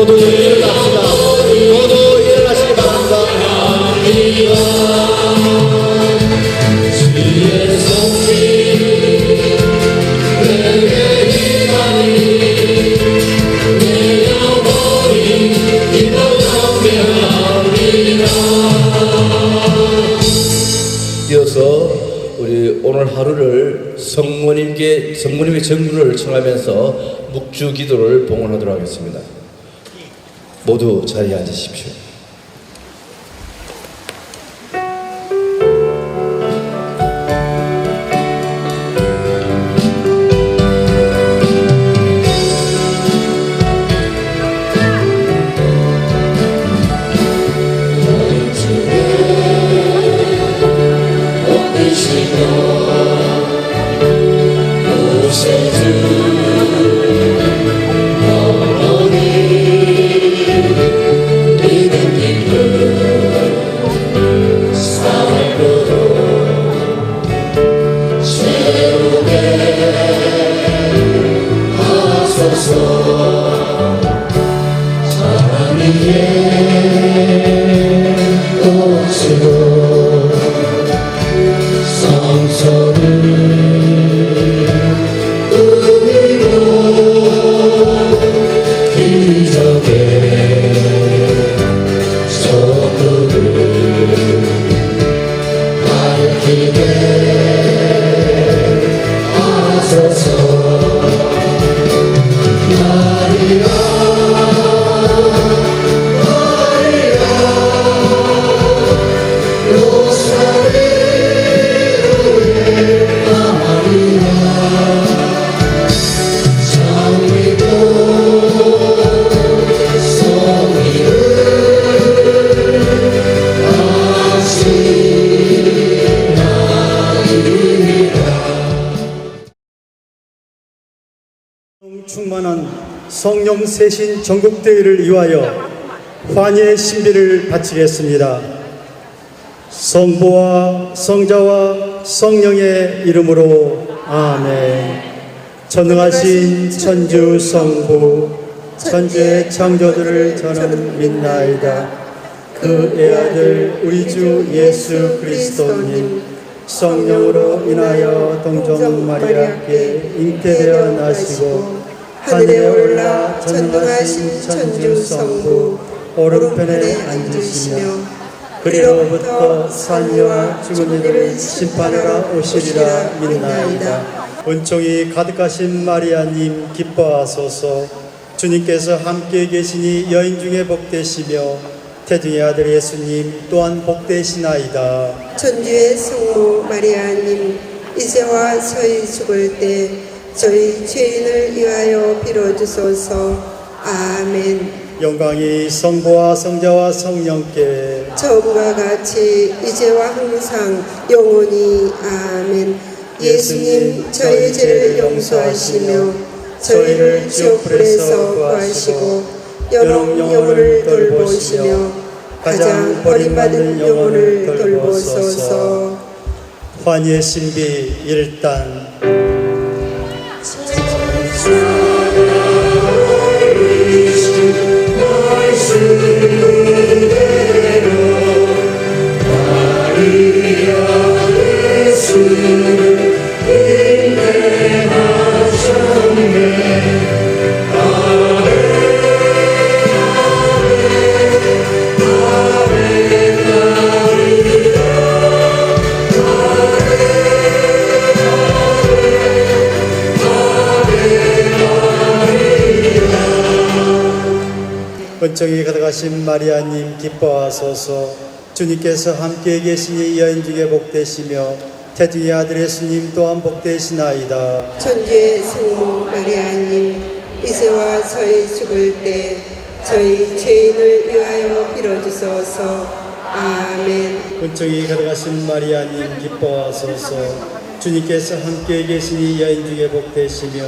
모두 일어납시다. 모두 일어나시기 바랍니다. 주의 성리 내게 희망이 내 영혼이 기뻐 경배하리라. 이어서 우리 오늘 하루를 성모님의 정문을 청하면서 묵주 기도를 봉헌하도록 하겠습니다. 모두 자리에 앉으십시오. 충만한 성령 세신 전국대회를 위하여 환희의 신비를 바치겠습니다. 성부와 성자와 성령의 이름으로 아멘. 전능하신 천주 성부 천지의 창조주를 저는 믿나이다. 그 애아들 우리 주 예수 그리스도님 성령으로 인하여 동정 마리아께 잉태되어 나시고 하늘에 올라 전능하신 천주 성부 오른편에 앉으시며 그리로부터 산이와 죽은 이들을 심판하러 오시리라 믿나이다. 은총이 가득하신 마리아님 기뻐하소서. 주님께서 함께 계시니 여인 중에 복되시며 태중의 아들 예수님 또한 복되시나이다. 천주의 성모 마리아님 이제와 저희 죽을 때 저희 죄인을 위하여 빌어주소서. 아멘. 영광이 성부와 성자와 성령께 처음과 같이 이제와 항상 영원히 아멘. 예수님 저희 죄를 용서하시며 저희를 지옥불에서 구하시고 여러 영혼을 돌보시며 가장 버림받은 영혼을 돌보소서. 환희의 신비 1단. 은총이 가득하신 마리아님 기뻐하소서. 주님께서 함께 계시니 여인 중에 복되시며 태중의 아들 예수님 또한 복되시나이다. 천주의 성모 마리아님 이제와 저희 죽을 때 저희 죄인을 위하여 빌어주소서. 아멘. 은총이 가득하신 마리아님 기뻐하소서. 주님께서 함께 계시니 여인 중에 복되시며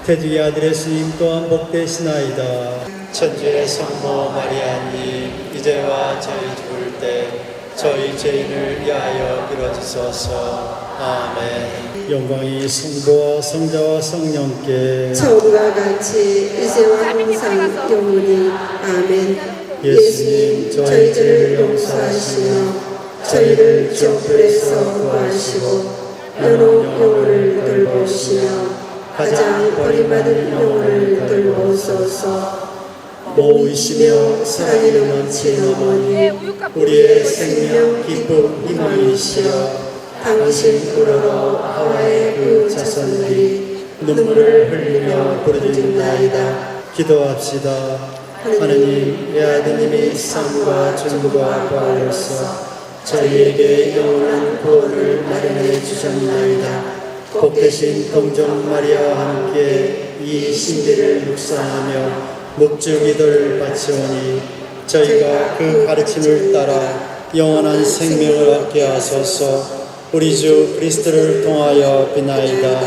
태중의 아들 예수님 또한 복되시나이다. 천주의 성모 마리아님 이제와 저희 죽을 때 저희 죄인을 위하여 빌어주소서. 아멘. 영광이 성부와 성자와 성령께 처음과 같이 이제와 항상 영원히 아멘. 예수님 저희 죄를 용서하시며 저희를 지옥불에서 구하시고 연옥 영혼을 돌보시며 가장 버림받은 영혼을 돌보소서. 모이시며 사랑이 넘치는 어머니 우리의 생명 기쁨 희망이시여 당신 우러러 하와의 그 자손들이 눈물을 흘리며 부르짖나이다. 기도합시다. 하느님 외아드님이 삶과 중과 부활로서 저희에게 영원한 구원을 마련해 주셨나이다. 복되신 동정 마리아와 함께 이 신비를 묵상하며 묵주기도를 바치오니 저희가 그 가르침을 따라 영원한 생명을 얻게 하소서. 우리 주 그리스도를 통하여 비나이다.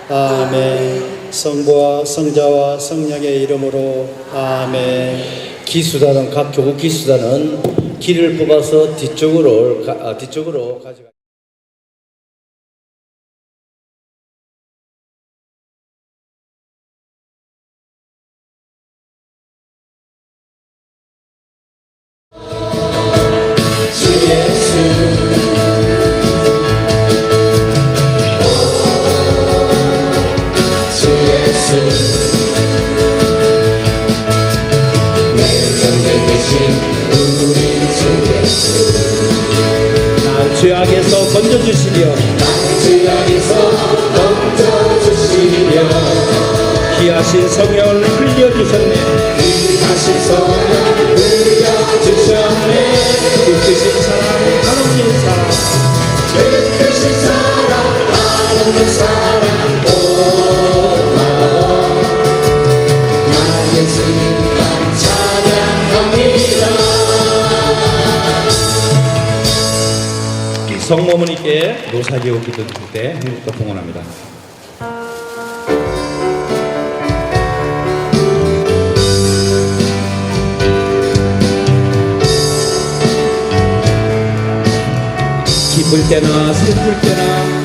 아멘. 성부와 성자와 성령의 이름으로 아멘. 기수단은 각 교구 기수단은 길을 뽑아서 뒤쪽으로 가져가. 죄악에서 건져주시며 귀하신 성령을 흘려주셨네. 뜻이신 사랑 한없는 사랑 성모님께 노사기오 기도 드릴 때 한국도 봉헌합니다. 기쁠 때나 슬플 때나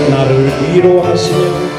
나를 위로하시며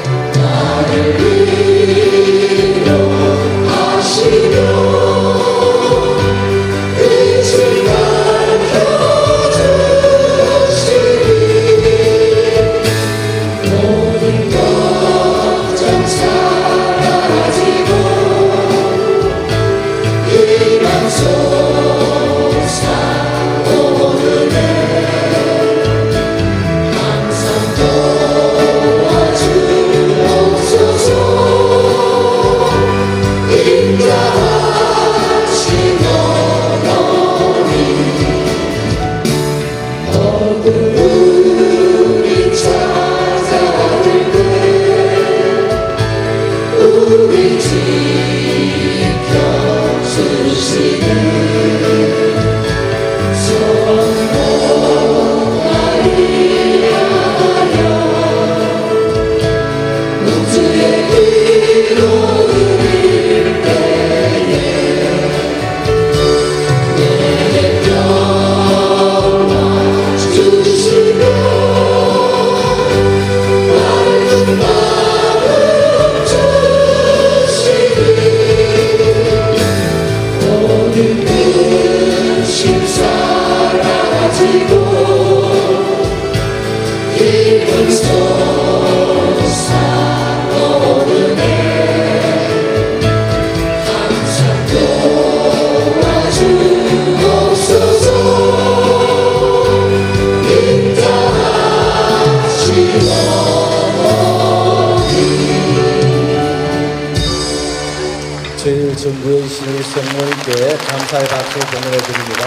제일 전부이신 성모님께 감사의 박수 보내드립니다.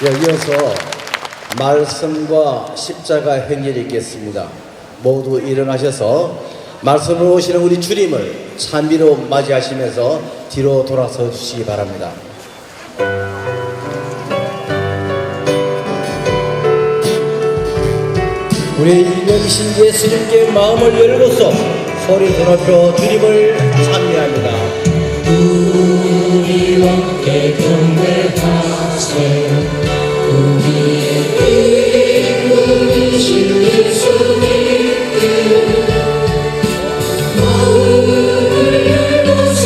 이어서 말씀과 십자가 행렬이 있겠습니다. 모두 일어나셔서 말씀으로 오시는 우리 주님을 찬미로 맞이하시면서 뒤로 돌아서 주시기 바랍니다. 우리 이명신 예수님께 마음을 열고서 소리 더 높여 주님을 찬미합니다. 우리와 함께 경배하세요. 우리의 임금이신 예수님께 마음을 열고서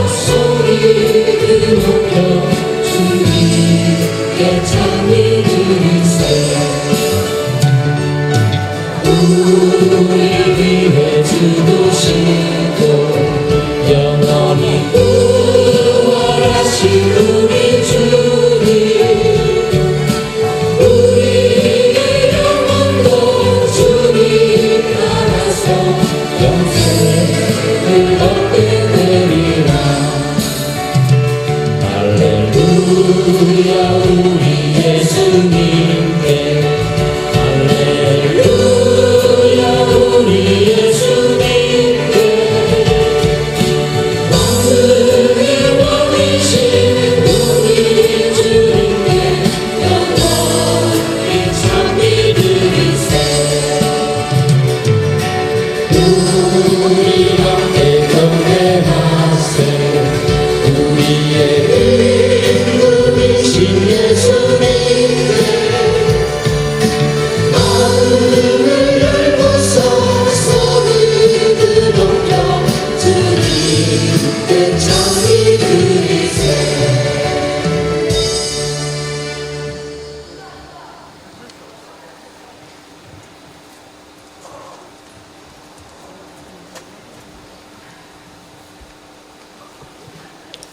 소리를 높여 주님께 찬미 드리세요. 우리 위해 죽으시고 영원히 부활하신 우리 주님, 우리의 영혼도 주님 따라서 영생을 얻게 되리라. 할렐루야 우리 예수님께, 할렐루야 우리 예수님께, 왕들의 왕이신 우리 주님께 영원히 찬미 드리세. 우리와 함께 경배하세. 우리의 임금이신 예수님께 마음을 열고서 소리를 높여 주님께 찬미 드리세.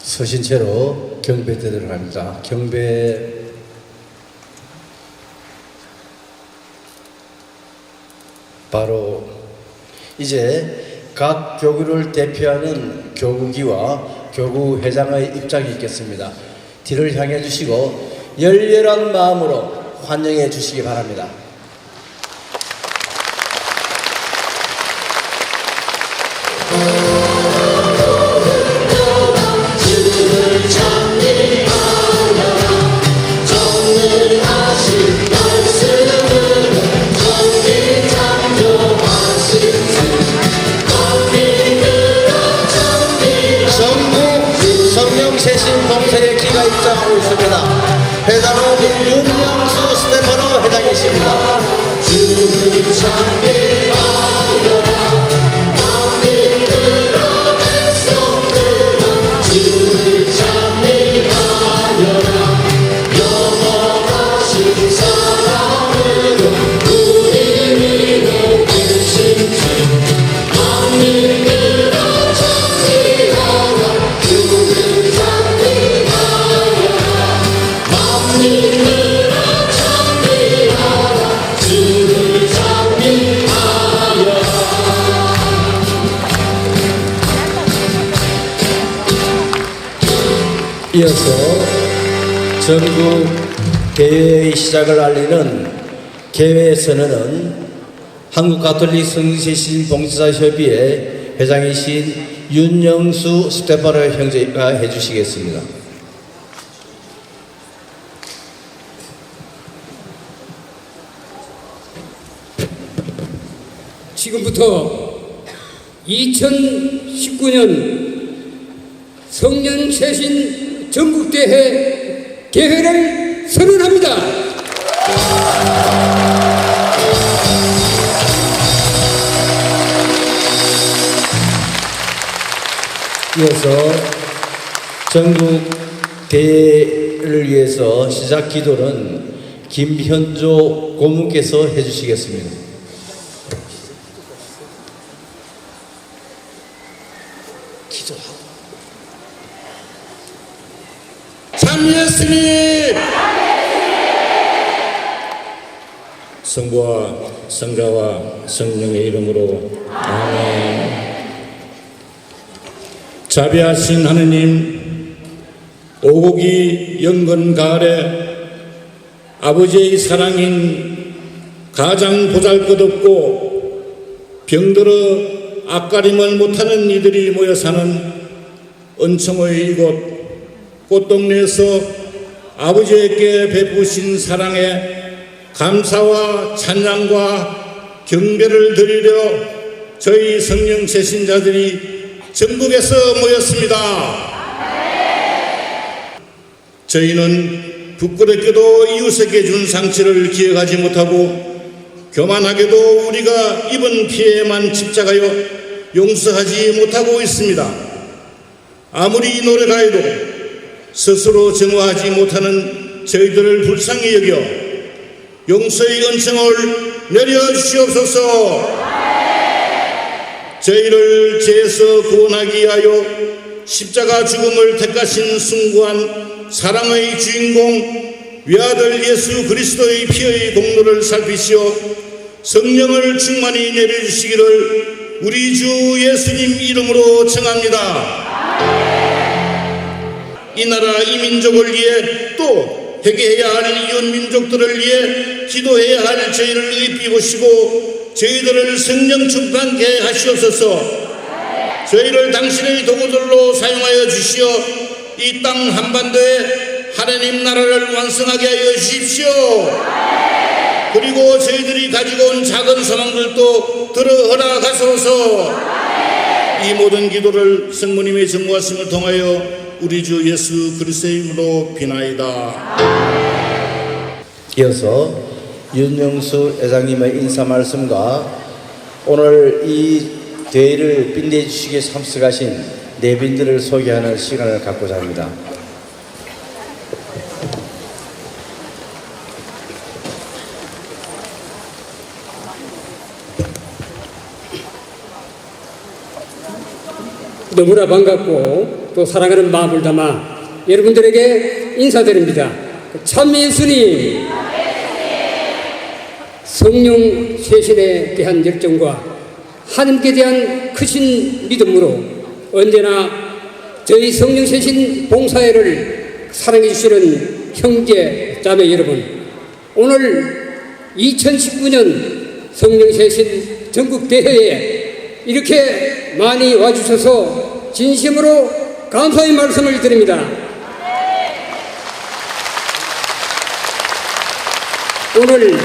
서신 채로 경배 때 들어갑니다. 경배 바로 이제 각 교구를 대표하는 교구기와 교구회장의 입장이 있겠습니다. 뒤를 향해 주시고 열렬한 마음으로 환영해 주시기 바랍니다. 주를 찬미하여라. 정능하신 말씀으로 전기 창조하신 주 만민들아 찬미하라. 전국 성령 세신 봉사의 기가 입장하고 있습니다. 회장은 윤영수 스테파노 회장이십니다. 주를 찬미하여라. 만민들아 백성들아 주를 찬미하여라. 영원하신 사랑으로 우리 위로 계신 주 만민들아 찬미하라. 주를 찬미하여라. 만민들아 찬미하라. 주를 찬미하여라. 이어서 전국 개회의 시작을 알리는 개회 선언은 한국가톨릭 성세신 봉사협의회 회장이신 윤영수 스테파노 형제가 해주시겠습니다. 지금부터 2019년 성년세신 전국대회 개회를 선언합니다. 이어서 전국 대회를 위해서 시작 기도는 김현조 고문께서 해주시겠습니다. 참여했으니 성부와 성자와 성령의 이름으로 아멘. 자비하신 하느님, 오곡이 영건 가을에 아버지의 사랑인 가장 보잘것없고 병들어 앞가림을 못하는 이들이 모여 사는 은총의 이곳 꽃동네에서 아버지에게 베푸신 사랑에 감사와 찬양과 경배를 드리려 저희 성령 제신자들이 전국에서 모였습니다. 저희는 부끄럽게도 이웃에게 준 상처를 기억하지 못하고 교만하게도 우리가 입은 피해만 집착하여 용서하지 못하고 있습니다. 아무리 노력하여도 스스로 정화하지 못하는 저희들을 불쌍히 여겨 용서의 은총을 내려주시옵소서. 저희를 죄에서 구원하기 위하여 십자가 죽음을 택하신 숭고한 사랑의 주인공 외아들 예수 그리스도의 피의 공로를 살피시어 성령을 충만히 내려주시기를 우리 주 예수님 이름으로 청합니다. 이 나라 이 민족을 위해 또 회개해야 할 이웃 민족들을 위해 기도해야 할 저희를 입히 보시고 저희들을 성령 충만케 하시옵소서. 저희를 당신의 도구들로 사용하여 주시어 이 땅 한반도에 하나님 나라를 완성하게 하여 주십시오. 그리고 저희들이 가지고 온 작은 소망들도 들어 허락하소서. 이 모든 기도를 성모님의 전무하심을 통하여 우리 주 예수 그리스도의 이름으로 비나이다. 이어서 윤영수 회장님의 인사 말씀과 오늘 이 대회를 빛내주시기에 참석하신 내빈들을 소개하는 시간을 갖고자 합니다. 너무나 반갑고 또 사랑하는 마음을 담아 여러분들에게 인사드립니다. 참 예수님, 성령 쇄신에 대한 열정과 하나님께 대한 크신 믿음으로 언제나 저희 성령 쇄신 봉사회를 사랑해 주시는 형제 자매 여러분, 오늘 2019년 성령 쇄신 전국 대회에 이렇게 많이 와주셔서 진심으로 감사의 말씀을 드립니다. 오늘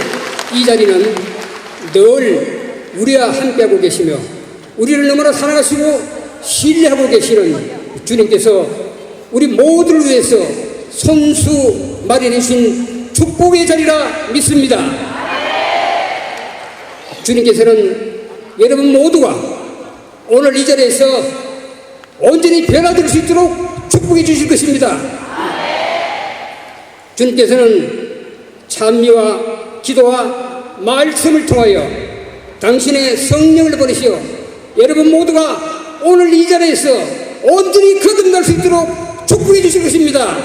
이 자리는 늘 우리와 함께하고 계시며 우리를 너무나 사랑하시고 신뢰하고 계시는 주님께서 우리 모두를 위해서 손수 마련해 주신 축복의 자리라 믿습니다. 주님께서는 여러분 모두가 오늘 이 자리에서 온전히 변화될 수 있도록 축복해 주실 것입니다. 주님께서는 찬미와 기도와 말씀을 통하여 당신의 성령을 보내시어 여러분 모두가 오늘 이 자리에서 온전히 거듭날 수 있도록 축복해 주실 것입니다.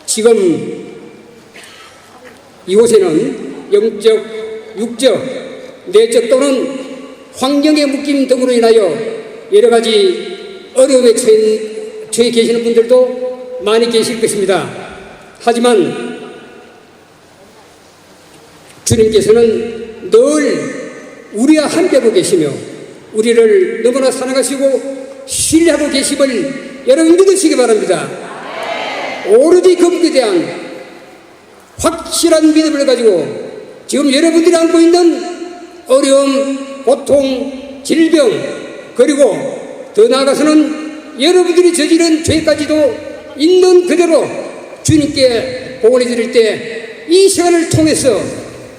지금 이곳에는 영적, 육적, 내적 또는 환경의 묶임 등으로 인하여 여러 가지 어려움에 처해 계시는 분들도 많이 계실 것입니다. 하지만 주님께서는 늘 우리와 함께하고 계시며 우리를 너무나 사랑하시고 신뢰하고 계심을 여러분 믿으시기 바랍니다. 오로지 그분에 대한 확실한 믿음을 가지고 지금 여러분들이 안고 있는 어려움, 고통, 질병, 그리고 더 나아가서는 여러분들이 저지른 죄까지도 있는 그대로 주님께 복원해 드릴 때 이 시간을 통해서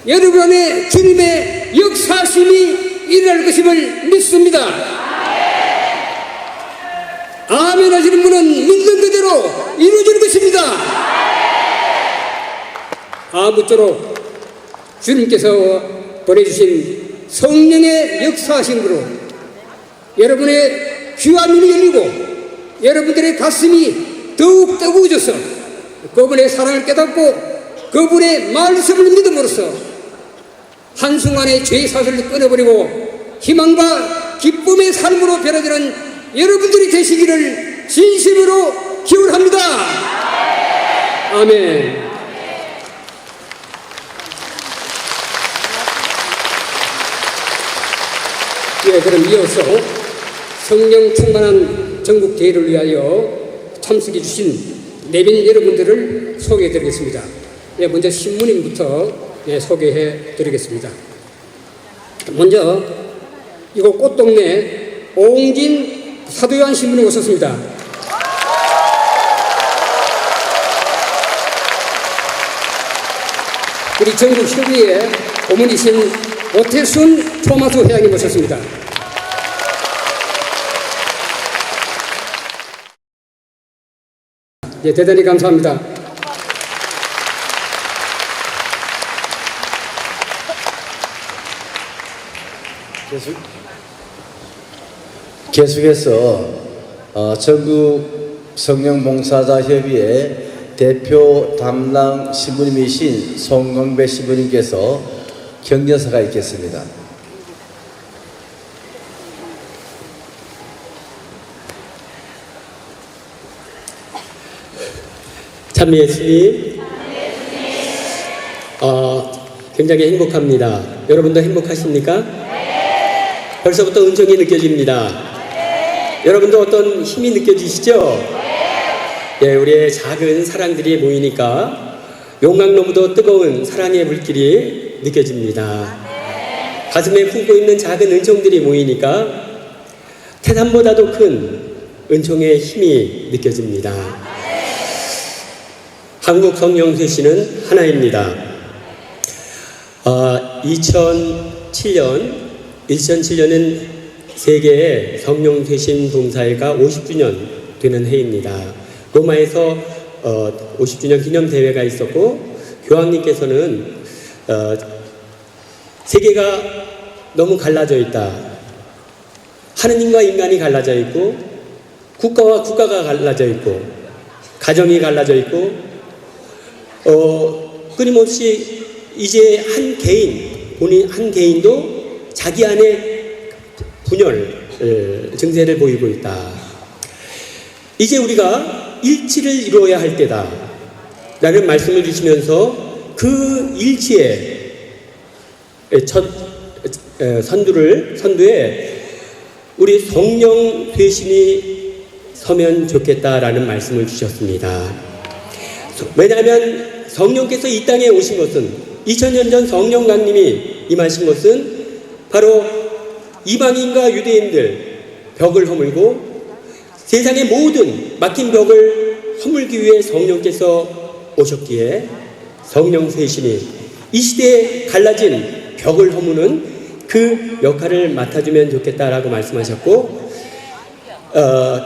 여러분 안에 주님의 역사심이 일어날 것임을 믿습니다. 아멘 하시는 분은 믿는 그대로 이루어질 것입니다. 아무쪼록 주님께서 보내주신 성령의 역사하심으로 여러분의 귀와 눈이 열리고 여러분들의 가슴이 더욱 뜨거워져서 그분의 사랑을 깨닫고 그분의 말씀을 믿음으로써 한순간의 죄의 사슬을 끊어버리고 희망과 기쁨의 삶으로 변화되는 여러분들이 되시기를 진심으로 기원합니다. 아멘. 그럼 이어서 성령 충만한 전국 대회를 위하여 참석해 주신 내빈 여러분들을 소개해 드리겠습니다. 네, 먼저 신부님부터 소개해 드리겠습니다. 먼저 이곳 꽃동네 오홍진 사도요한 신부님 오셨습니다. 우리 전국 협의회 고문이신 오태순 초마수 회장님 오셨습니다. 네, 대단히 감사합니다. 계속해서 전국 성령봉사자협의회 대표 담당 신부님이신 송광배 신부님께서 격려사가 있겠습니다. 참 예수님, 굉장히 행복합니다. 여러분도 행복하십니까? 벌써부터 은총이 느껴집니다. 여러분도 어떤 힘이 느껴지시죠? 예, 우리의 작은 사랑들이 모이니까 용광 너무도 뜨거운 사랑의 물길이 느껴집니다. 가슴에 품고 있는 작은 은총들이 모이니까 태산보다도 큰 은총의 힘이 느껴집니다. 한국 성령쇄신은 하나입니다. 2007년은 세계의 성령쇄신 봉사회가 50주년 되는 해입니다. 로마에서 50주년 기념대회가 있었고 교황님께서는 세계가 너무 갈라져 있다. 하느님과 인간이 갈라져 있고 국가와 국가가 갈라져 있고 가정이 갈라져 있고 끊임없이 이제 한 개인도 자기 안에 분열 증세를 보이고 있다. 이제 우리가 일치를 이루어야 할 때다 라는 말씀을 주시면서 그 일치의 첫 선두에 우리 성령 쇄신이 서면 좋겠다라는 말씀을 주셨습니다. 왜냐하면 성령께서 이 땅에 오신 것은 2000년 전 성령 강림이 임하신 것은 바로 이방인과 유대인들 벽을 허물고 세상의 모든 막힌 벽을 허물기 위해 성령께서 오셨기에 성령 쇄신이 이 시대에 갈라진 벽을 허무는 그 역할을 맡아주면 좋겠다라고 말씀하셨고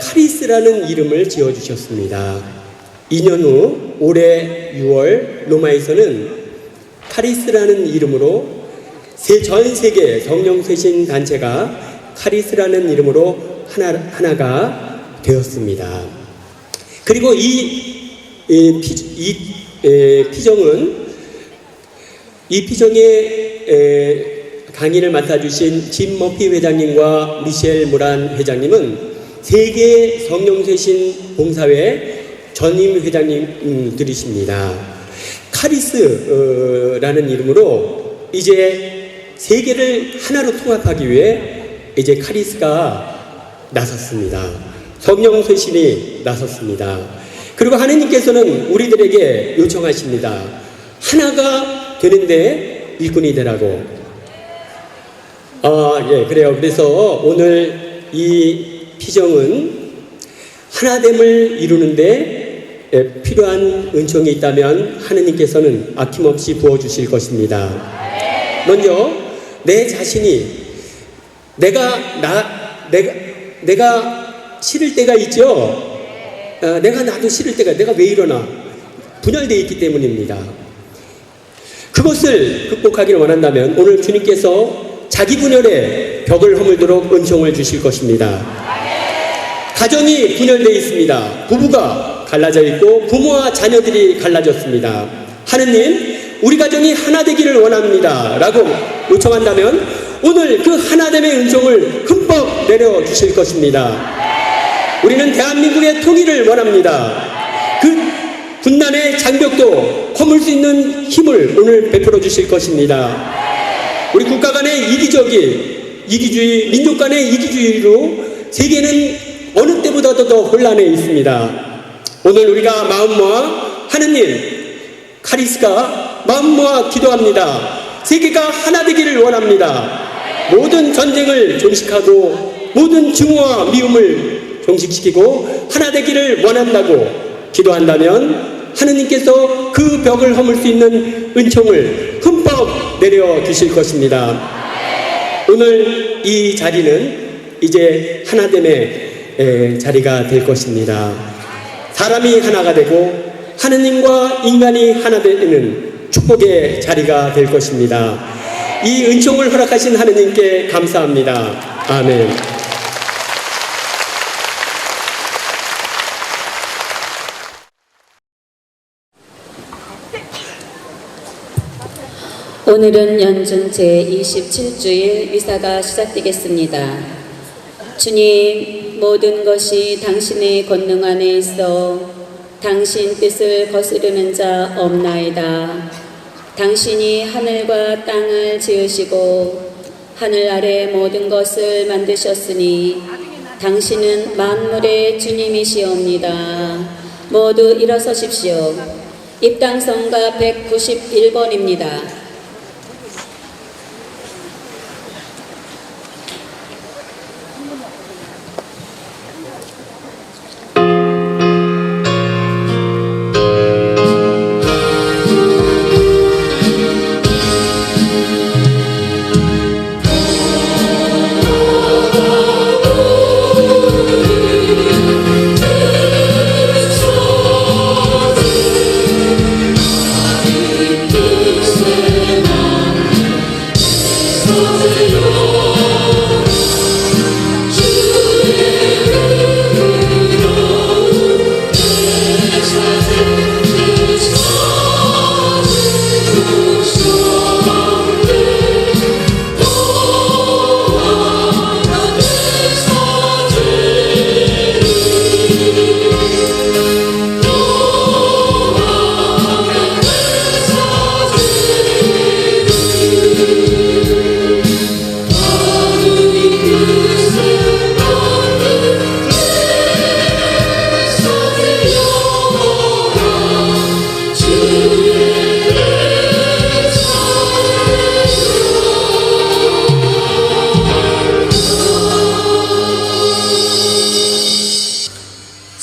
카리스라는 이름을 지어주셨습니다. 2년 후 올해 6월 로마에서는 카리스라는 이름으로 전 세계 성령 쇄신 단체가 카리스라는 이름으로 하나가 되었습니다. 그리고 이 피정의 강의를 맡아주신 짐 머피 회장님과 미셸 모란 회장님은 세계 성령쇄신 봉사회 전임 회장님들이십니다. 카리스라는 이름으로 이제 세계를 하나로 통합하기 위해 이제 카리스가 나섰습니다. 성령쇄신이 나섰습니다. 그리고 하느님께서는 우리들에게 요청하십니다. 하나가 되는데 일꾼이 되라고. 예, 그래요. 그래서 오늘 이 피정은 하나됨을 이루는데 필요한 은총이 있다면 하느님께서는 아낌없이 부어주실 것입니다. 먼저 내 자신이 내가 싫을 때가 있죠. 나도 싫을 때가 내가 왜 이러나 분열되어 있기 때문입니다. 그것을 극복하기를 원한다면 오늘 주님께서 자기 분열의 벽을 허물도록 은총을 주실 것입니다. 가정이 분열되어 있습니다. 부부가 갈라져 있고 부모와 자녀들이 갈라졌습니다. 하느님, 우리 가정이 하나 되기를 원합니다 라고 요청한다면 오늘 그 하나됨의 은총을 흠뻑 내려주실 것입니다. 우리는 대한민국의 통일을 원합니다. 그 분단의 장벽도 허물 수 있는 힘을 오늘 베풀어 주실 것입니다. 우리 국가 간의 이기주의, 민족 간의 이기주의로 세계는 어느 때보다도 더 혼란해 있습니다. 오늘 우리가 마음 모아 하느님, 카리스가 마음 모아 기도합니다. 세계가 하나 되기를 원합니다. 모든 전쟁을 종식하고 모든 증오와 미움을 종식시키고 하나 되기를 원한다고 기도한다면 하느님께서 그 벽을 허물 수 있는 은총을 흠뻑 내려주실 것입니다. 오늘 이 자리는 이제 하나됨의 자리가 될 것입니다. 사람이 하나가 되고 하느님과 인간이 하나 되는 축복의 자리가 될 것입니다. 이 은총을 허락하신 하느님께 감사합니다. 아멘. 오늘은 연중 제27주일 미사가 시작되겠습니다. 주님, 모든 것이 당신의 권능 안에 있어 당신 뜻을 거스르는 자 없나이다. 당신이 하늘과 땅을 지으시고 하늘 아래 모든 것을 만드셨으니 당신은 만물의 주님이시옵니다. 모두 일어서십시오. 입당성가 191번입니다.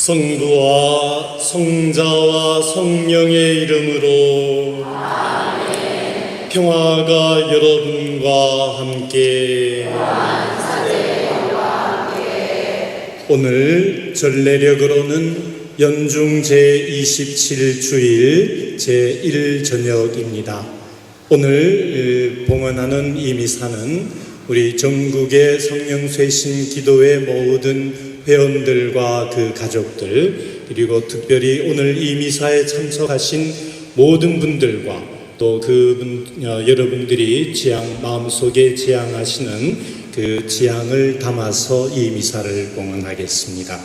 성부와 성자와 성령의 이름으로 아멘. 평화가 여러분과 함께 오늘 전례력으로는 연중 제27주일 제1저녁입니다. 오늘 봉헌하는 이 미사는 우리 전국의 성령쇄신 기도회 모든 회원들과 그 가족들, 그리고 특별히 오늘 이 미사에 참석하신 모든 분들과 또 여러분들이 마음속에 지향하시는 그 지향을 담아서 이 미사를 봉헌하겠습니다.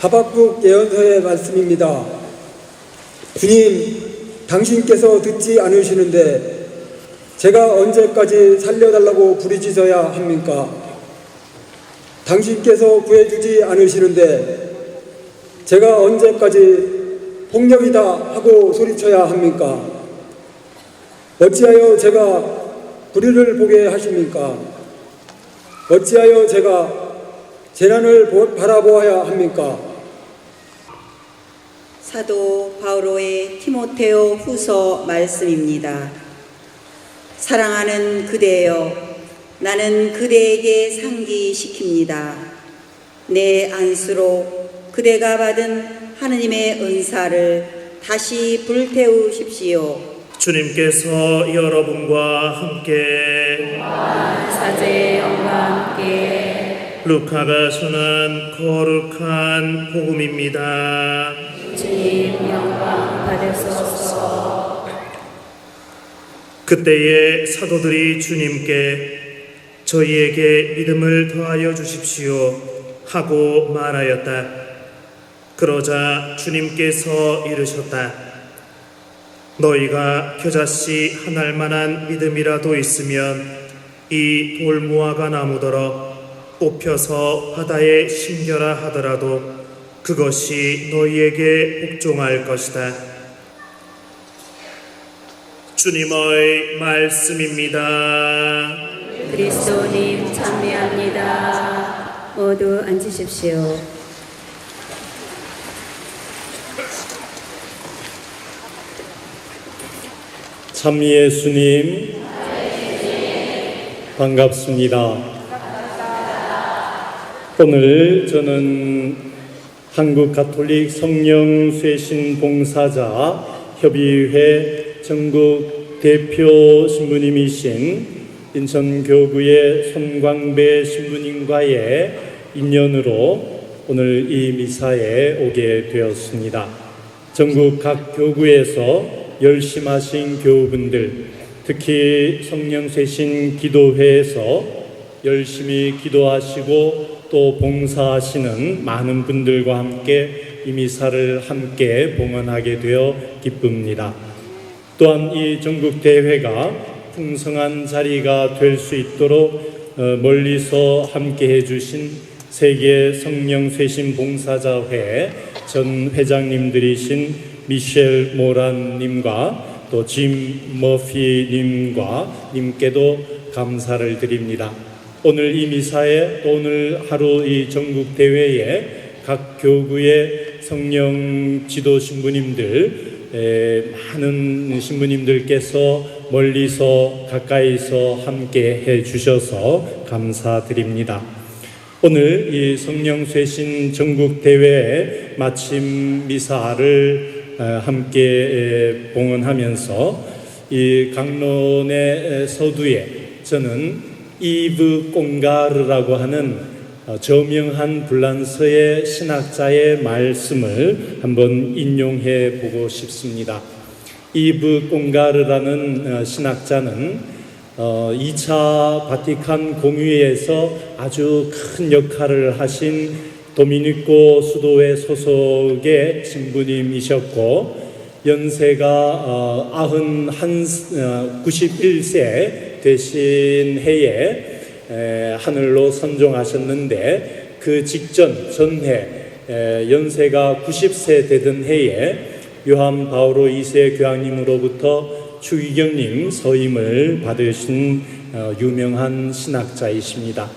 하박국 예언서의 말씀입니다. 주님, 당신께서 듣지 않으시는데 제가 언제까지 살려달라고 부르짖어야 합니까? 당신께서 구해주지 않으시는데 제가 언제까지 폭력이다 하고 소리쳐야 합니까? 어찌하여 제가 불의를 보게 하십니까? 어찌하여 제가 재난을 바라보아야 합니까? 사도 바오로의 티모테오 후서 말씀입니다. 사랑하는 그대여, 나는 그대에게 상기시킵니다. 내 안수로 그대가 받은 하느님의 은사를 다시 불태우십시오. 주님께서 여러분과 함께 사제의 영과 함께 루카가 전한 거룩한 복음입니다. 주님 영광 받으소서. 그때에 사도들이 주님께 저희에게 믿음을 더하여 주십시오 하고 말하였다. 그러자 주님께서 이르셨다. 너희가 겨자씨 한 알만한 믿음이라도 있으면 이 돌무화과 나무더러 뽑혀서 바다에 심겨라 하더라도 그것이 너희에게 복종할 것이다. 주님의 말씀입니다. 그리스도님 찬미합니다. 모두 앉으십시오. 참 예수님 반갑습니다. 오늘 저는 한국 가톨릭 성령쇄신 봉사자 협의회 전국 대표 신부님이신 인천교구의 손광배 신부님과의 인연으로 오늘 이 미사에 오게 되었습니다. 전국 각 교구에서 열심하신 교우분들, 특히 성령쇄신 기도회에서 열심히 기도하시고 또 봉사하시는 많은 분들과 함께 이 미사를 함께 봉헌하게 되어 기쁩니다. 또한 이 전국대회가 풍성한 자리가 될 수 있도록 멀리서 함께 해주신 세계 성령쇄신 봉사자회 전 회장님들이신 미셸 모란님과 또 짐 머피님과 님께도 감사를 드립니다. 오늘 이 미사에 또 오늘 하루 이 전국대회에 각 교구의 성령 지도 신부님들 많은 신부님들께서 멀리서 가까이서 함께 해 주셔서 감사드립니다. 오늘 이 성령쇄신 전국대회 마침 미사를 함께 봉헌하면서 이 강론의 서두에 저는 이브 꽁가르라고 하는 저명한 불란서의 신학자의 말씀을 한번 인용해 보고 싶습니다. 이브 꽁가르라는 신학자는 2차 바티칸 공의회에서 아주 큰 역할을 하신 도미니코 수도회 소속의 신부님이셨고 연세가 91세 되신 해에 하늘로 선종하셨는데 그 직전 전해 연세가 90세 되던 해에 요한 바오로 2세 교황님으로부터 추기경님 서임을 받으신 유명한 신학자이십니다.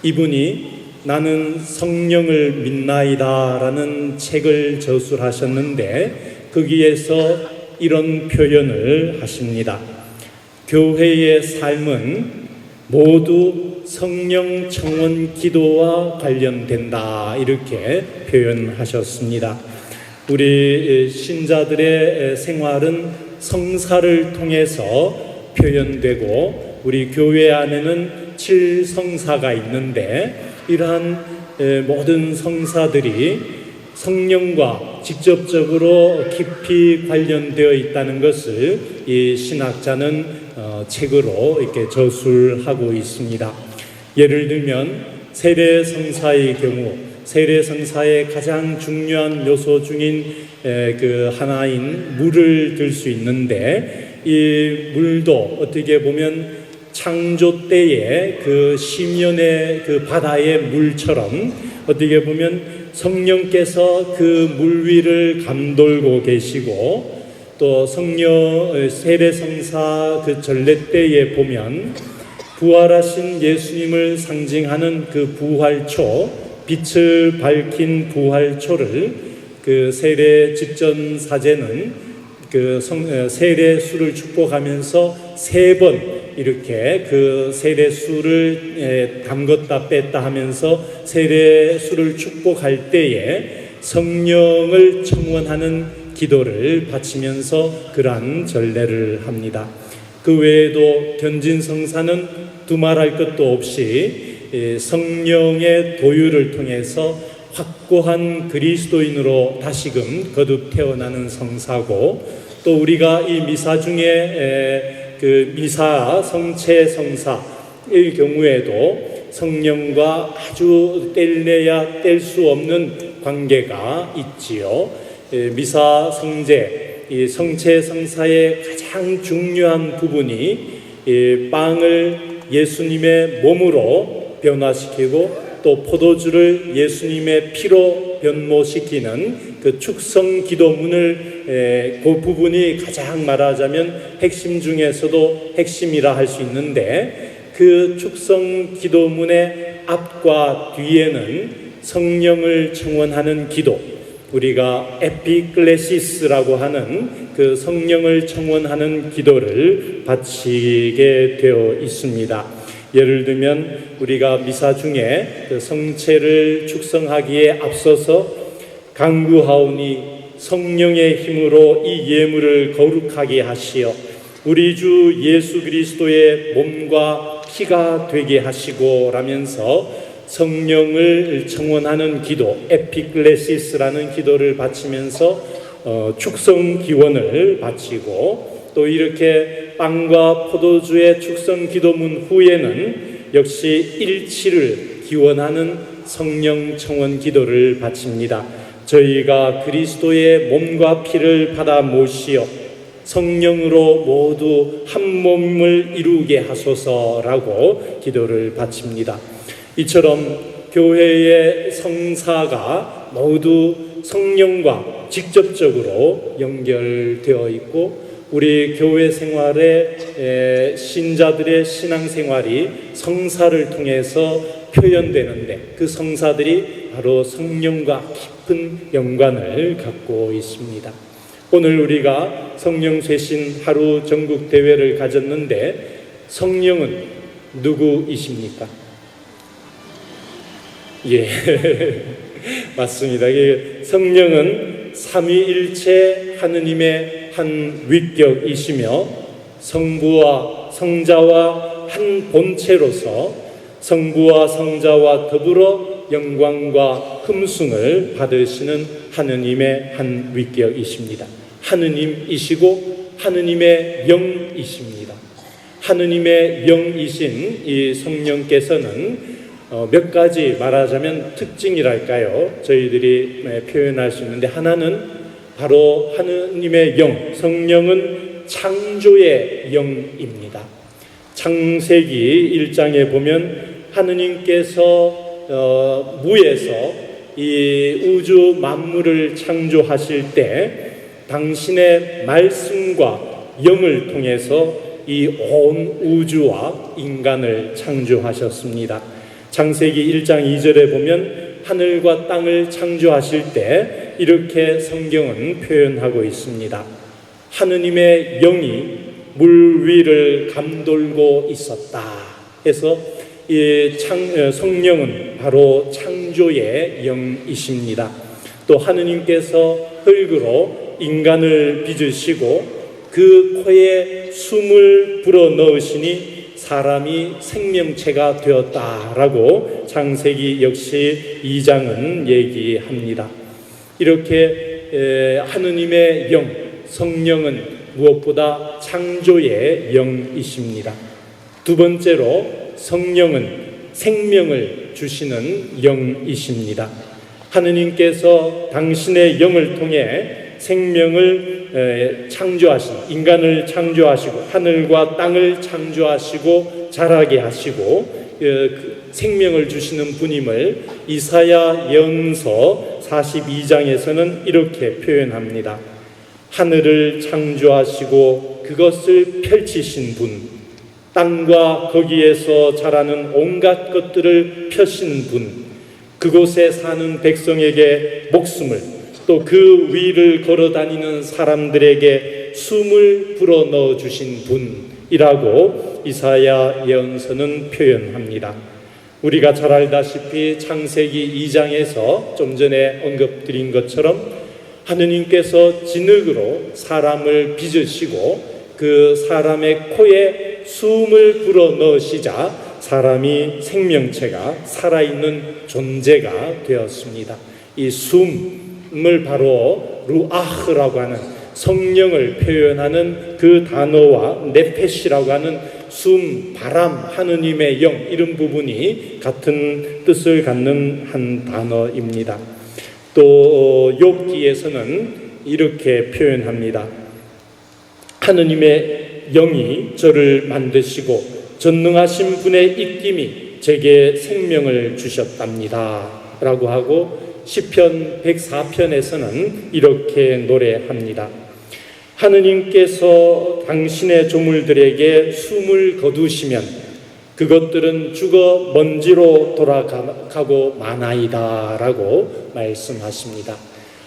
이분이 나는 성령을 믿나이다 라는 책을 저술하셨는데 거기에서 이런 표현을 하십니다. 교회의 삶은 모두 성령 청원 기도와 관련된다 이렇게 표현하셨습니다. 우리 신자들의 생활은 성사를 통해서 표현되고 우리 교회 안에는 7성사가 있는데 이러한 모든 성사들이 성령과 직접적으로 깊이 관련되어 있다는 것을 이 신학자는 책으로 이렇게 저술하고 있습니다. 예를 들면 세례성사의 경우 세례성사의 가장 중요한 요소 중인 그 하나인 물을 들 수 있는데 이 물도 어떻게 보면 창조 때의 그 시면의 그 바다의 물처럼 어떻게 보면 성령께서 그 물 위를 감돌고 계시고 또 성령 세례성사 그 전례 때에 보면 부활하신 예수님을 상징하는 그 부활초 빛을 밝힌 부활초를 그 세례 직전 사제는 그 세례수를 축복하면서 3번 이렇게 그 세례수를 담궜다 뺐다 하면서 세례수를 축복할 때에 성령을 청원하는 기도를 바치면서 그러한 전례를 합니다. 그 외에도 견진성사는 두말할 것도 없이 성령의 도유를 통해서 확고한 그리스도인으로 다시금 거듭 태어나는 성사고 또 우리가 이 미사 중에 그 미사 성체 성사의 경우에도 성령과 아주 뗄래야 뗄 수 없는 관계가 있지요. 미사 성제, 이 성체 성사의 가장 중요한 부분이 빵을 예수님의 몸으로 변화시키고 또 포도주를 예수님의 피로 변모시키는 그 축성 기도문을 그 부분이 가장 말하자면 핵심 중에서도 핵심이라 할 수 있는데, 그 축성 기도문의 앞과 뒤에는 성령을 청원하는 기도, 우리가 에피클레시스라고 하는 그 성령을 청원하는 기도를 바치게 되어 있습니다. 예를 들면 우리가 미사 중에 그 성체를 축성하기에 앞서서 간구하오니 성령의 힘으로 이 예물을 거룩하게 하시어 우리 주 예수 그리스도의 몸과 피가 되게 하시고 라면서 성령을 청원하는 기도, 에피클레시스라는 기도를 바치면서 축성 기원을 바치고, 또 이렇게 빵과 포도주의 축성 기도문 후에는 역시 일치를 기원하는 성령 청원 기도를 바칩니다. 저희가 그리스도의 몸과 피를 받아 모시어 성령으로 모두 한 몸을 이루게 하소서라고 기도를 바칩니다. 이처럼 교회의 성사가 모두 성령과 직접적으로 연결되어 있고, 우리 교회 생활에 신자들의 신앙생활이 성사를 통해서 표현되는데, 그 성사들이 바로 성령과 깊은 연관을 갖고 있습니다. 오늘 우리가 성령 쇄신 하루 전국 대회를 가졌는데, 성령은 누구이십니까? 예, 맞습니다. 성령은 삼위일체 하느님의 한 위격이시며 성부와 성자와 한 본체로서 성부와 성자와 더불어 영광과 흠숭을 받으시는 하느님의 한 위격이십니다. 하느님이시고 하느님의 영이십니다. 하느님의 영이신 이 성령께서는 몇 가지 말하자면 특징이랄까요? 저희들이 표현할 수 있는데, 하나는 바로 하느님의 영, 성령은 창조의 영입니다. 창세기 1장에 보면 하느님께서 무에서 이 우주 만물을 창조하실 때 당신의 말씀과 영을 통해서 이 온 우주와 인간을 창조하셨습니다. 창세기 1장 2절에 보면 하늘과 땅을 창조하실 때 이렇게 성경은 표현하고 있습니다. 하느님의 영이 물 위를 감돌고 있었다 해서 이 성령은 바로 창조의 영이십니다. 또 하느님께서 흙으로 인간을 빚으시고 그 코에 숨을 불어넣으시니 사람이 생명체가 되었다라고 창세기 역시 2장은 얘기합니다. 이렇게 하느님의 영, 성령은 무엇보다 창조의 영이십니다. 두 번째로 성령은 생명을 주시는 영이십니다. 하느님께서 당신의 영을 통해 생명을 창조하신, 인간을 창조하시고 하늘과 땅을 창조하시고 자라게 하시고 생명을 주시는 분임을 이사야 예언서 42장에서는 이렇게 표현합니다. 하늘을 창조하시고 그것을 펼치신 분, 땅과 거기에서 자라는 온갖 것들을 펴신 분, 그곳에 사는 백성에게 목숨을, 또 그 위를 걸어다니는 사람들에게 숨을 불어넣어 주신 분이라고 이사야 예언서는 표현합니다. 우리가 잘 알다시피 창세기 2장에서 좀 전에 언급드린 것처럼 하느님께서 진흙으로 사람을 빚으시고 그 사람의 코에 숨을 불어넣으시자 사람이 생명체가 살아있는 존재가 되었습니다. 이 숨을 바로 루아흐라고 하는 성령을 표현하는 그 단어와 네페시라고 하는 숨, 바람, 하느님의 영, 이런 부분이 같은 뜻을 갖는 한 단어입니다. 또 욥기에서는 이렇게 표현합니다. 하느님의 영이 저를 만드시고 전능하신 분의 입김이 제게 생명을 주셨답니다 라고 하고 시편 104편에서는 이렇게 노래합니다. 하느님께서 당신의 조물들에게 숨을 거두시면 그것들은 죽어 먼지로 돌아가고 마나이다 라고 말씀하십니다.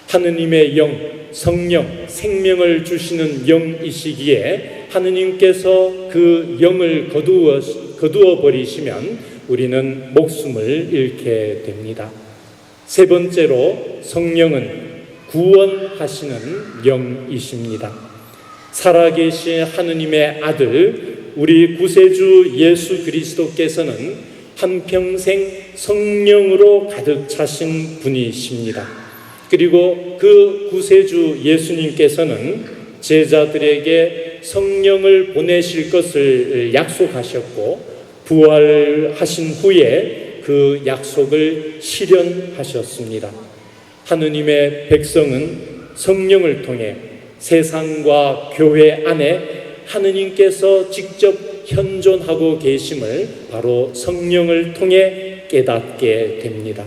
하느님의 영, 성령, 생명을 주시는 영이시기에 하느님께서 그 영을 거두어 버리시면 우리는 목숨을 잃게 됩니다. 세 번째로 성령은 구원하시는 영이십니다. 살아계신 하느님의 아들 우리 구세주 예수 그리스도께서는 한평생 성령으로 가득 차신 분이십니다. 그리고 그 구세주 예수님께서는 제자들에게 성령을 보내실 것을 약속하셨고 부활하신 후에 그 약속을 실현하셨습니다. 하느님의 백성은 성령을 통해 세상과 교회 안에 하느님께서 직접 현존하고 계심을 바로 성령을 통해 깨닫게 됩니다.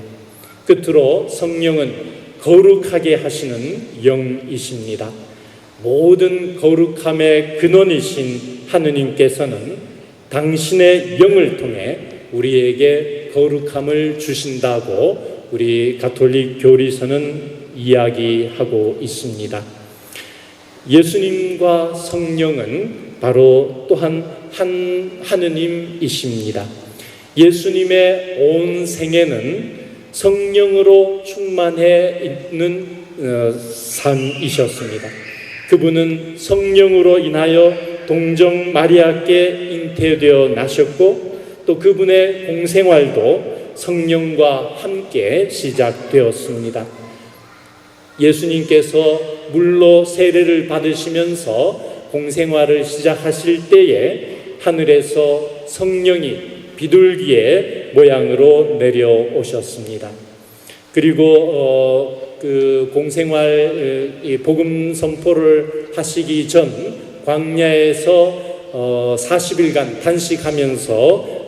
끝으로 성령은 거룩하게 하시는 영이십니다. 모든 거룩함의 근원이신 하느님께서는 당신의 영을 통해 우리에게 거룩함을 주신다고 우리 가톨릭 교리서는 이야기하고 있습니다. 예수님과 성령은 바로 또한 한 하느님이십니다. 예수님의 온 생애는 성령으로 충만해 있는 삶이셨습니다. 그분은 성령으로 인하여 동정 마리아께 잉태되어 나셨고 또 그분의 공생활도 성령과 함께 시작되었습니다. 예수님께서 물로 세례를 받으시면서 공생활을 시작하실 때에 하늘에서 성령이 비둘기의 모양으로 내려오셨습니다. 그리고 그 공생활 복음 선포를 하시기 전 광야에서 40일간 단식하면서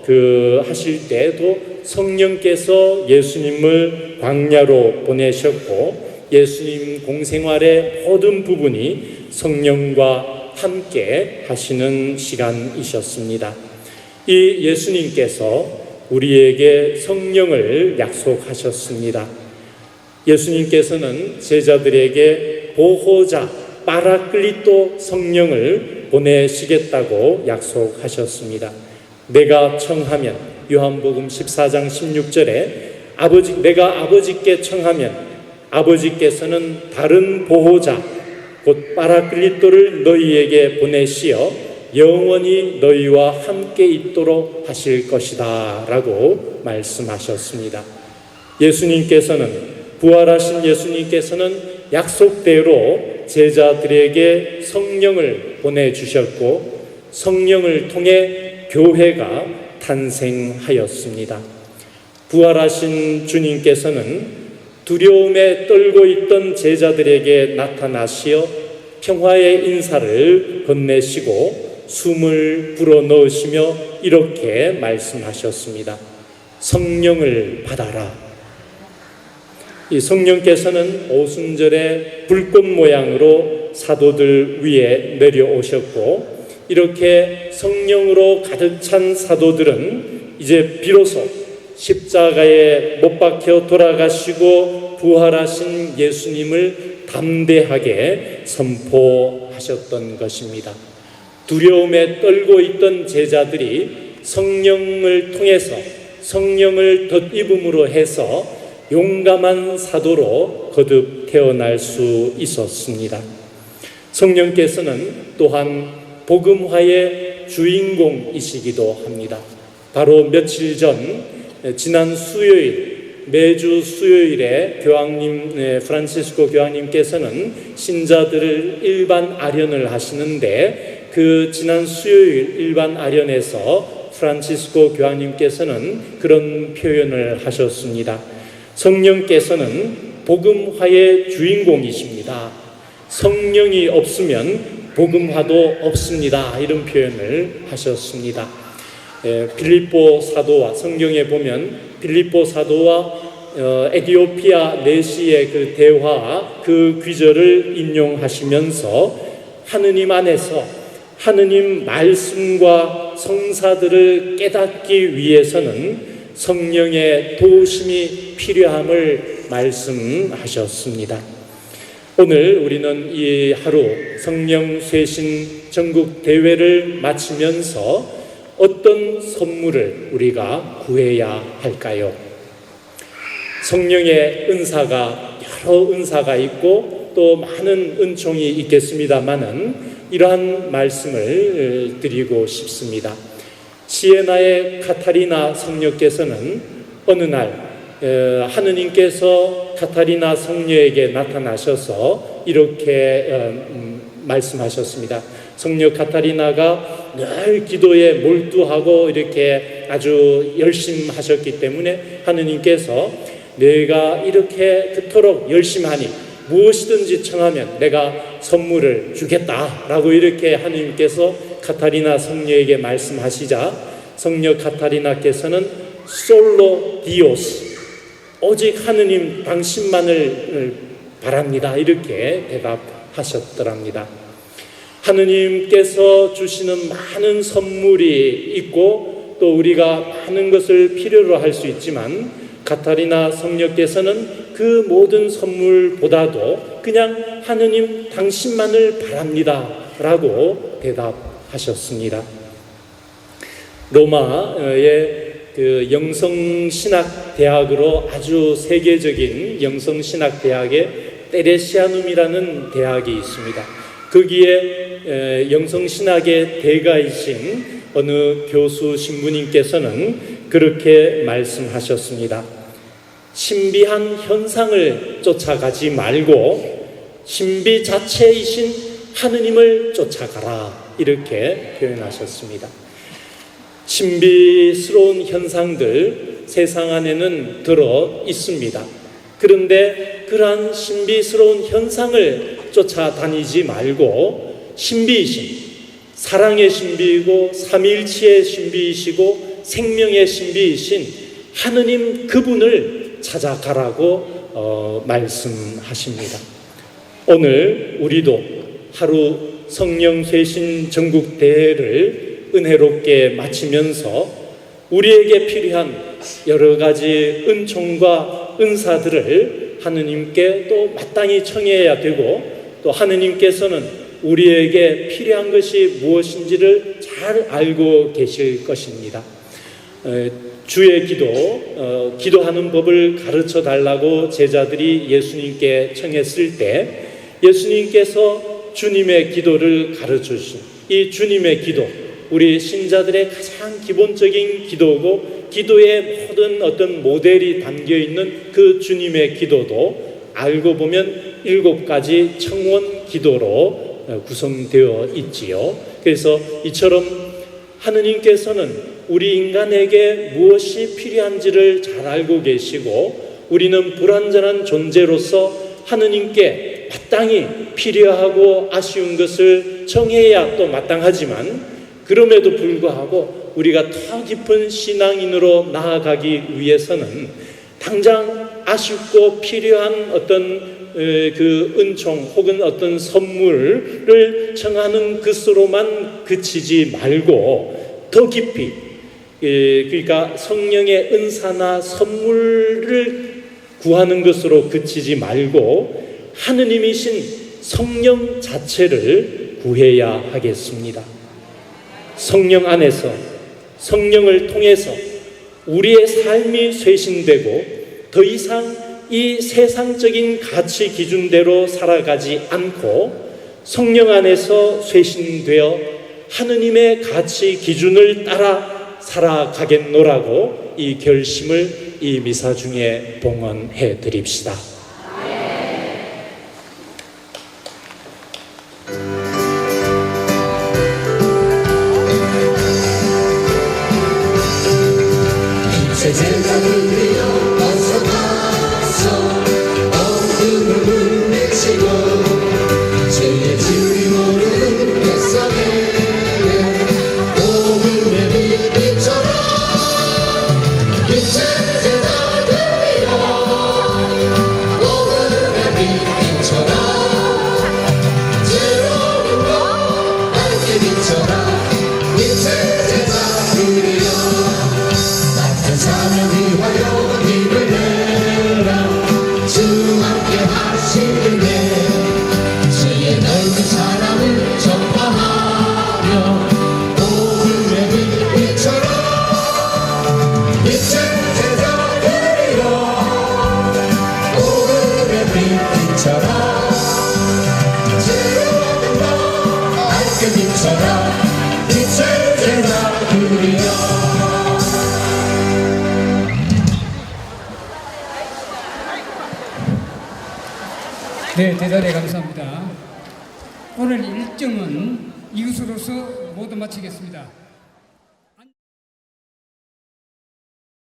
하실 때도 성령께서 예수님을 광야로 보내셨고 예수님 공생활의 모든 부분이 성령과 함께 하시는 시간이셨습니다. 이 예수님께서 우리에게 성령을 약속하셨습니다. 예수님께서는 제자들에게 보호자 파라클리토 성령을 보내시겠다고 약속하셨습니다. 내가 청하면 요한복음 14장 16절에 내가 아버지께 청하면 아버지께서는 다른 보호자 곧 파라클리토를 너희에게 보내시어 영원히 너희와 함께 있도록 하실 것이다 라고 말씀하셨습니다. 부활하신 예수님께서는 약속대로 제자들에게 성령을 보내주셨고 성령을 통해 교회가 탄생하였습니다. 부활하신 주님께서는 두려움에 떨고 있던 제자들에게 나타나시어 평화의 인사를 건네시고 숨을 불어넣으시며 이렇게 말씀하셨습니다. 성령을 받아라. 이 성령께서는 오순절에 불꽃 모양으로 사도들 위에 내려오셨고 이렇게 성령으로 가득 찬 사도들은 이제 비로소 십자가에 못 박혀 돌아가시고 부활하신 예수님을 담대하게 선포하셨던 것입니다. 두려움에 떨고 있던 제자들이 성령을 통해서 성령을 덧입음으로 해서 용감한 사도로 거듭 태어날 수 있었습니다. 성령께서는 또한 복음화의 주인공이시기도 합니다. 바로 며칠 전 지난 수요일 매주 수요일에 프란치스코 교황님께서는 신자들을 일반 아련을 하시는데 그 지난 수요일 일반 아련에서 프란치스코 교황님께서는 그런 표현을 하셨습니다. 성령께서는 복음화의 주인공이십니다. 성령이 없으면 복음화도 없습니다. 이런 표현을 하셨습니다. 빌립보 사도와 성경에 보면 빌립보 사도와 에디오피아 내시의 그 대화 그 귀절을 인용하시면서 하느님 안에서 하느님 말씀과 성사들을 깨닫기 위해서는 성령의 도우심이 필요함을 말씀하셨습니다. 오늘 우리는 이 하루 성령 쇄신 전국 대회를 마치면서 어떤 선물을 우리가 구해야 할까요? 성령의 은사가 여러 은사가 있고 또 많은 은총이 있겠습니다마는 이러한 말씀을 드리고 싶습니다. 시에나의 카타리나 성녀께서는 어느 날 하느님께서 카타리나 성녀에게 나타나셔서 이렇게 말씀하셨습니다. 성녀 카타리나가 늘 기도에 몰두하고 이렇게 아주 열심하셨기 때문에 하느님께서 내가 이렇게 그토록 열심하니 무엇이든지 청하면 내가 선물을 주겠다라고 이렇게 하느님께서 카타리나 성녀에게 말씀하시자 성녀 카타리나께서는 솔로 디오스 오직 하느님 당신만을 바랍니다 이렇게 대답하셨더랍니다. 하느님께서 주시는 많은 선물이 있고 또 우리가 많은 것을 필요로 할 수 있지만 카타리나 성녀께서는 그 모든 선물보다도 그냥 하느님 당신만을 바랍니다 라고 대답하셨습니다. 로마의 그 영성신학대학으로 아주 세계적인 영성신학대학에 테레시아눔이라는 대학이 있습니다. 거기에 영성신학의 대가이신 어느 교수 신부님께서는 그렇게 말씀하셨습니다. 신비한 현상을 쫓아가지 말고 신비 자체이신 하느님을 쫓아가라 이렇게 표현하셨습니다. 신비스러운 현상들 세상 안에는 들어 있습니다. 그런데 그러한 신비스러운 현상을 쫓아다니지 말고 신비이신 사랑의 신비이고 삼위일체의 신비이시고 생명의 신비이신 하느님 그분을 찾아가라고 말씀하십니다. 오늘 우리도 하루 성령 쇄신 전국 대회를 은혜롭게 마치면서 우리에게 필요한 여러 가지 은총과 은사들을 하느님께 또 마땅히 청해야 되고 또 하느님께서는 우리에게 필요한 것이 무엇인지를 잘 알고 계실 것입니다. 주의 기도, 기도하는 법을 가르쳐 달라고 제자들이 예수님께 청했을 때 예수님께서 주님의 기도를 가르쳐 주신 이 주님의 기도 우리 신자들의 가장 기본적인 기도고 기도의 모든 어떤 모델이 담겨있는 그 주님의 기도도 알고 보면 7가지 청원 기도로 구성되어 있지요. 그래서 이처럼 하느님께서는 우리 인간에게 무엇이 필요한지를 잘 알고 계시고 우리는 불완전한 존재로서 하느님께 마땅히 필요하고 아쉬운 것을 청해야 또 마땅하지만 그럼에도 불구하고 우리가 더 깊은 신앙인으로 나아가기 위해서는 당장 아쉽고 필요한 어떤 그 은총 혹은 어떤 선물을 청하는 것으로만 그치지 말고 더 깊이 그러니까 성령의 은사나 선물을 구하는 것으로 그치지 말고 하느님이신 성령 자체를 구해야 하겠습니다. 성령 안에서 성령을 통해서 우리의 삶이 쇄신되고 더 이상 이 세상적인 가치 기준대로 살아가지 않고 성령 안에서 쇄신되어 하느님의 가치 기준을 따라 살아가겠노라고 이 결심을 이 미사 중에 봉헌해 드립시다. 주의 주님으로 뱃속에 복음의 빛 비춰 네, 대단히 감사합니다. 오늘 일정은 이것으로서 모두 마치겠습니다.